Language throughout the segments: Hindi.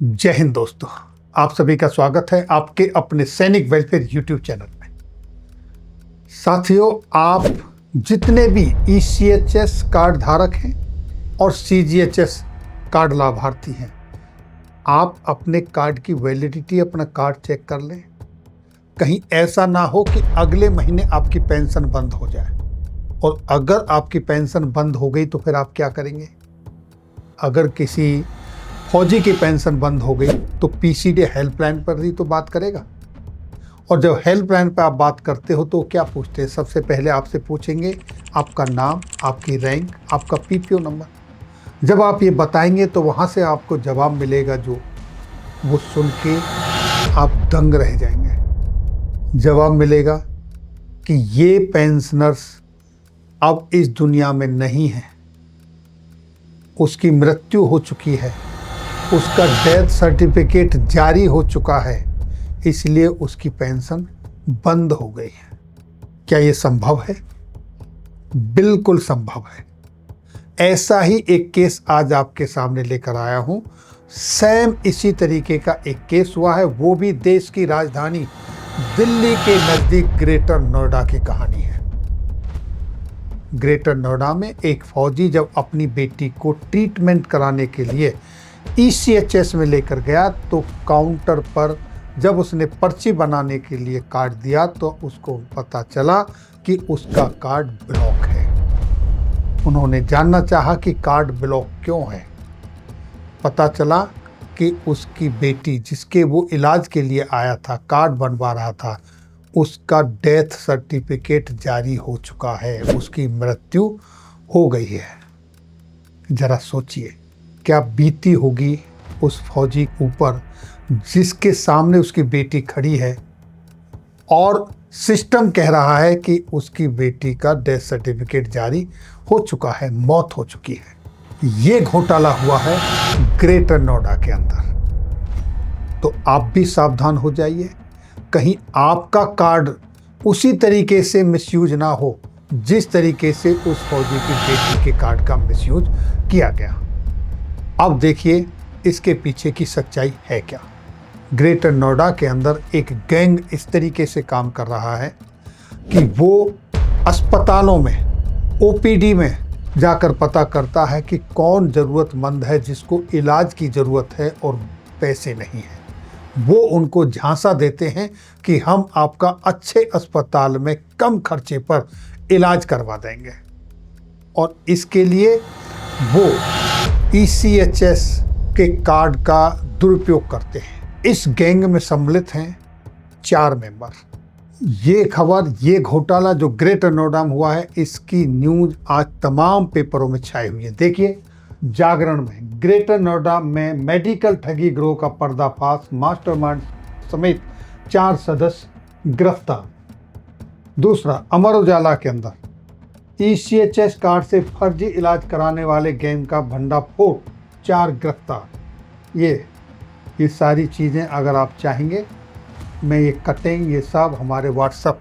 जय हिंद दोस्तों, आप सभी का स्वागत है आपके अपने सैनिक वेलफेयर यूट्यूब चैनल में। साथियों, आप जितने भी ECHS कार्ड धारक हैं और CGHS कार्ड लाभार्थी हैं, आप अपने कार्ड की वैलिडिटी अपना कार्ड चेक कर लें। कहीं ऐसा ना हो कि अगले महीने आपकी पेंशन बंद हो जाए, और अगर आपकी पेंशन बंद हो गई तो फिर आप क्या करेंगे। अगर किसी फौजी की पेंशन बंद हो गई तो PCD हेल्पलाइन पर ही तो बात करेगा, और जब हेल्पलाइन पर आप बात करते हो तो क्या पूछते हैं? सबसे पहले आपसे पूछेंगे आपका नाम, आपकी रैंक, आपका PPO नंबर। जब आप ये बताएंगे तो वहाँ से आपको जवाब मिलेगा जो वो सुन के आप दंग रह जाएंगे। जवाब मिलेगा कि ये पेंशनर्स अब इस दुनिया में नहीं है, उसकी मृत्यु हो चुकी है, उसका डेथ सर्टिफिकेट जारी हो चुका है, इसलिए उसकी पेंशन बंद हो गई है। क्या ये संभव है? बिल्कुल संभव है। ऐसा ही एक केस आज आपके सामने लेकर आया हूं। सेम इसी तरीके का एक केस हुआ है, वो भी देश की राजधानी दिल्ली के नज़दीक ग्रेटर नोएडा की कहानी है। ग्रेटर नोएडा में एक फौजी जब अपनी बेटी को ट्रीटमेंट कराने के लिए ECHS में लेकर गया तो काउंटर पर जब उसने पर्ची बनाने के लिए कार्ड दिया तो उसको पता चला कि उसका कार्ड ब्लॉक है। उन्होंने जानना चाहा कि कार्ड ब्लॉक क्यों है। पता चला कि उसकी बेटी, जिसके वो इलाज के लिए आया था, कार्ड बनवा रहा था, उसका डेथ सर्टिफिकेट जारी हो चुका है, उसकी मृत्यु हो गई है। जरा सोचिए क्या बीती होगी उस फौजी ऊपर जिसके सामने उसकी बेटी खड़ी है और सिस्टम कह रहा है कि उसकी बेटी का डेथ सर्टिफिकेट जारी हो चुका है, मौत हो चुकी है। ये घोटाला हुआ है ग्रेटर नोएडा के अंदर। तो आप भी सावधान हो जाइए, कहीं आपका कार्ड उसी तरीके से मिसयूज ना हो जिस तरीके से उस फौजी की बेटी के कार्ड का मिसयूज किया गया। अब देखिए इसके पीछे की सच्चाई है क्या। ग्रेटर नोएडा के अंदर एक गैंग इस तरीके से काम कर रहा है कि वो अस्पतालों में OPD में जाकर पता करता है कि कौन ज़रूरतमंद है जिसको इलाज की ज़रूरत है और पैसे नहीं हैं। वो उनको झांसा देते हैं कि हम आपका अच्छे अस्पताल में कम खर्चे पर इलाज करवा देंगे, और इसके लिए वो ECHS के कार्ड का दुरुपयोग करते हैं। इस गैंग में सम्मिलित हैं 4 मेंबर। ये खबर, ये घोटाला जो ग्रेटर नोएडा में हुआ है, इसकी न्यूज़ आज तमाम पेपरों में छाई हुई है। देखिए जागरण में, ग्रेटर नोएडा में मेडिकल ठगी गिरोह का पर्दाफाश, मास्टरमाइंड समेत 4 सदस्य गिरफ्तार। दूसरा, अमर उजाला के अंदर ECHS कार्ड से फर्जी इलाज कराने वाले गैंग का भंडाफोड़, 4 गिरफ्तार। ये सारी चीज़ें अगर आप चाहेंगे, मैं ये कटिंग ये सब हमारे WhatsApp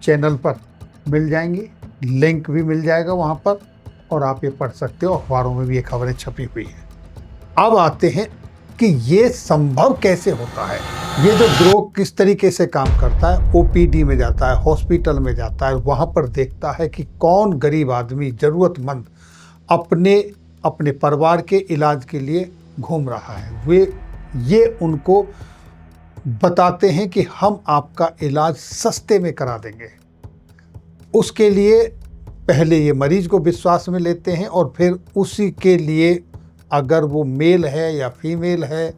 चैनल पर मिल जाएंगी, लिंक भी मिल जाएगा वहाँ पर, और आप ये पढ़ सकते हो। अखबारों में भी ये खबरें छपी हुई हैं। अब आते हैं कि ये संभव कैसे होता है। ये जो गिरोह किस तरीके से काम करता है, OPD में जाता है, हॉस्पिटल में जाता है, वहाँ पर देखता है कि कौन गरीब आदमी, ज़रूरतमंद अपने परिवार के इलाज के लिए घूम रहा है। ये उनको बताते हैं कि हम आपका इलाज सस्ते में करा देंगे। उसके लिए पहले ये मरीज को विश्वास में लेते हैं, और फिर उसी के लिए अगर वो मेल है या फीमेल है,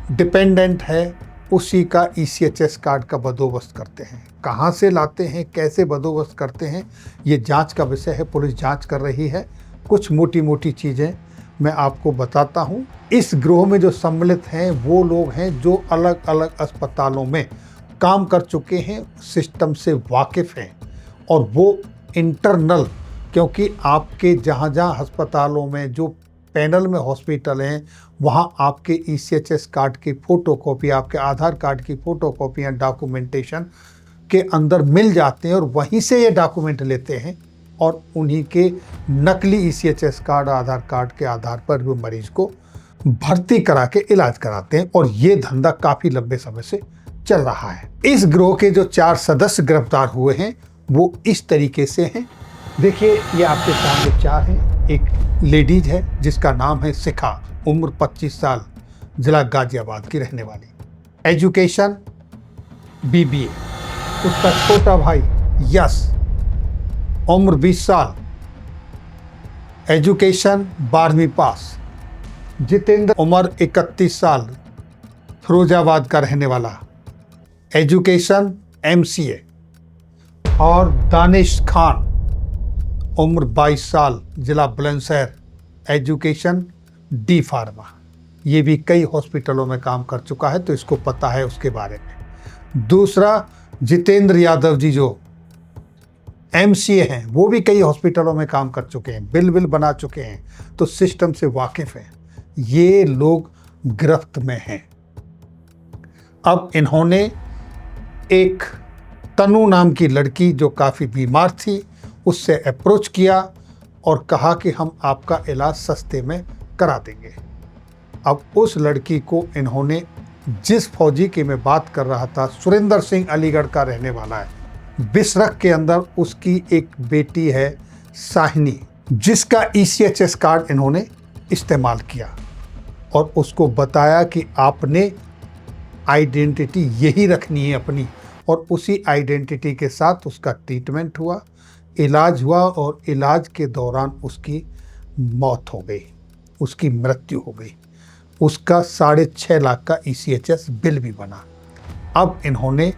डिपेंडेंट है, उसी का ECHS कार्ड का बंदोबस्त करते हैं। कहाँ से लाते हैं, कैसे बंदोबस्त करते हैं, ये जांच का विषय है। पुलिस जांच कर रही है। कुछ मोटी मोटी चीज़ें मैं आपको बताता हूँ। इस गिरोह में जो सम्मिलित हैं वो लोग हैं जो अलग अलग अस्पतालों में काम कर चुके हैं, सिस्टम से वाकिफ़ हैं, और वो इंटरनल, क्योंकि आपके जहाँ जहाँ अस्पतालों में जो पैनल में हॉस्पिटल हैं, वहाँ आपके ECHS कार्ड की फ़ोटोकॉपी, आपके आधार कार्ड की फ़ोटोकॉपियाँ डॉक्यूमेंटेशन के अंदर मिल जाते हैं, और वहीं से ये डॉक्यूमेंट लेते हैं और उन्हीं के नकली ECHS कार्ड, आधार कार्ड के आधार पर वो मरीज़ को भर्ती करा के इलाज कराते हैं और ये धंधा काफी लंबे समय से चल रहा है। इस गिरोह के जो 4 सदस्य गिरफ्तार हुए हैं वो इस तरीके से हैं। देखिए, ये आपके सामने 4 हैं। एक लेडीज है जिसका नाम है शिखा, उम्र 25 साल, जिला गाजियाबाद की रहने वाली, एजुकेशन BBA। उसका छोटा भाई यश, उम्र 20 साल, एजुकेशन 12वीं पास। जितेंद्र, उम्र 31 साल, फिरोजाबाद का रहने वाला, एजुकेशन MCA। और दानिश खान, उम्र 22 साल, जिला बुलंदशहर, एजुकेशन D फार्मा। ये भी कई हॉस्पिटलों में काम कर चुका है तो इसको पता है उसके बारे में। दूसरा, जितेंद्र यादव जी जो MCA हैं, वो भी कई हॉस्पिटलों में काम कर चुके हैं, बिल बना चुके हैं, तो सिस्टम से वाकिफ हैं। ये लोग गिरफ्त में हैं। अब इन्होंने एक तनु नाम की लड़की जो काफ़ी बीमार थी उससे अप्रोच किया और कहा कि हम आपका इलाज सस्ते में करा देंगे। अब उस लड़की को इन्होंने, जिस फौजी की मैं बात कर रहा था, सुरेंद्र सिंह अलीगढ़ का रहने वाला है, बिसरख के अंदर उसकी एक बेटी है साहिनी, जिसका ECHS कार्ड इन्होंने इस्तेमाल किया और उसको बताया कि आपने आइडेंटिटी यही रखनी है अपनी, और उसी आइडेंटिटी के साथ उसका ट्रीटमेंट हुआ, इलाज हुआ और इलाज के दौरान उसकी मौत हो गई, उसकी मृत्यु हो गई। उसका 6.5 लाख का ECHS बिल भी बना। अब इन्होंने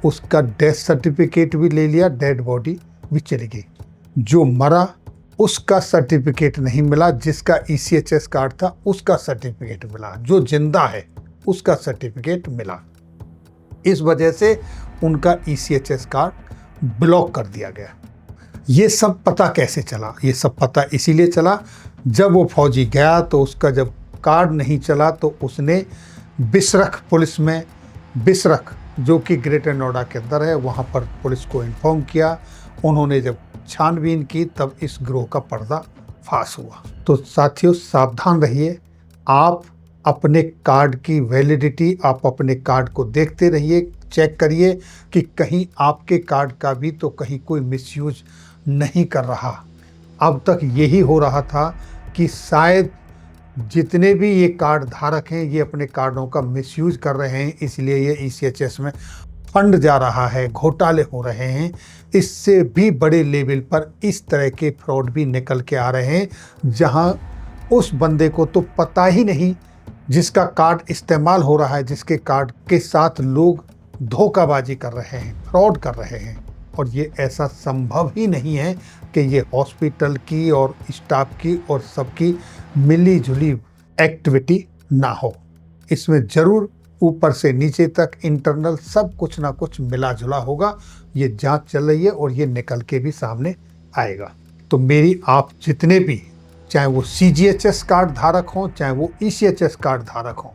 उसका डेथ सर्टिफिकेट भी ले लिया, डेड बॉडी भी चली गई। जो मरा उसका सर्टिफिकेट नहीं मिला, जिसका ECHS कार्ड था उसका सर्टिफिकेट मिला, जो जिंदा है उसका सर्टिफिकेट मिला। इस वजह से उनका ECHS कार्ड ब्लॉक कर दिया गया। ये सब पता कैसे चला? ये सब पता इसीलिए चला, जब वो फौजी गया तो उसका जब कार्ड नहीं चला तो उसने बिसरख पुलिस में, बिसरख जो कि ग्रेटर नोएडा के अंदर है, वहाँ पर पुलिस को इन्फॉर्म किया। उन्होंने जब छानबीन की तब इस गिरोह का पर्दा फाश हुआ। तो साथियों, सावधान रहिए। आप अपने कार्ड की वैलिडिटी, आप अपने कार्ड को देखते रहिए, चेक करिए कि कहीं आपके कार्ड का भी तो कहीं कोई मिसयूज नहीं कर रहा। अब तक यही हो रहा था कि शायद जितने भी ये कार्ड धारक हैं ये अपने कार्डों का मिसयूज कर रहे हैं, इसलिए ये ECHS में फंड जा रहा है, घोटाले हो रहे हैं। इससे भी बड़े लेवल पर इस तरह के फ्रॉड भी निकल के आ रहे हैं, जहां उस बंदे को तो पता ही नहीं जिसका कार्ड इस्तेमाल हो रहा है, जिसके कार्ड के साथ लोग धोखाबाजी कर रहे हैं, फ्रॉड कर रहे हैं। और ये ऐसा संभव ही नहीं है कि ये हॉस्पिटल की और स्टाफ की और सबकी मिली जुली एक्टिविटी ना हो। इसमें ज़रूर ऊपर से नीचे तक इंटरनल सब कुछ ना कुछ मिला जुला होगा। ये जांच चल रही है और ये निकल के भी सामने आएगा। तो मेरी आप जितने भी, चाहे वो CGHS कार्ड धारक हों, चाहे वो ECHS कार्ड धारक हों,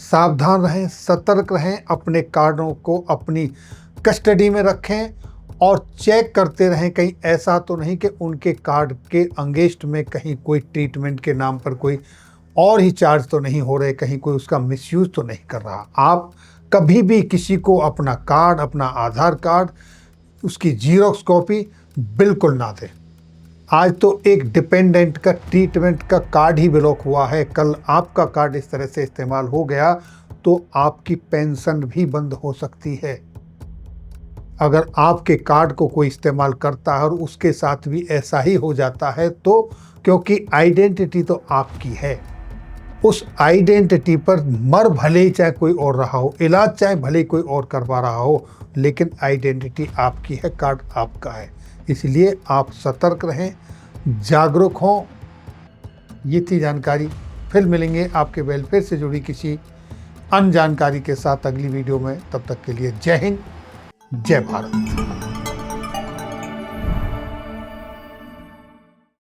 सावधान रहें, सतर्क रहें, अपने कार्डों को अपनी कस्टडी में रखें और चेक करते रहें कहीं ऐसा तो नहीं कि उनके कार्ड के अगेंस्ट में कहीं कोई ट्रीटमेंट के नाम पर कोई और ही चार्ज तो नहीं हो रहे, कहीं कोई उसका मिसयूज तो नहीं कर रहा। आप कभी भी किसी को अपना कार्ड, अपना आधार कार्ड, उसकी जीरोक्स कॉपी बिल्कुल ना दें। आज तो एक डिपेंडेंट का ट्रीटमेंट का कार्ड ही ब्लॉक हुआ है, कल आपका कार्ड इस तरह से इस्तेमाल हो गया तो आपकी पेंशन भी बंद हो सकती है। अगर आपके कार्ड को कोई इस्तेमाल करता है और उसके साथ भी ऐसा ही हो जाता है तो, क्योंकि आइडेंटिटी तो आपकी है, उस आइडेंटिटी पर मर भले ही चाहे कोई और रहा हो, इलाज चाहे भले ही कोई और करवा रहा हो, लेकिन आइडेंटिटी आपकी है, कार्ड आपका है। इसलिए आप सतर्क रहें, जागरूक हों। ये थी जानकारी। फिर मिलेंगे आपके वेलफेयर से जुड़ी किसी अन्य जानकारी के साथ अगली वीडियो में। तब तक के लिए जय हिंद, जय भारत।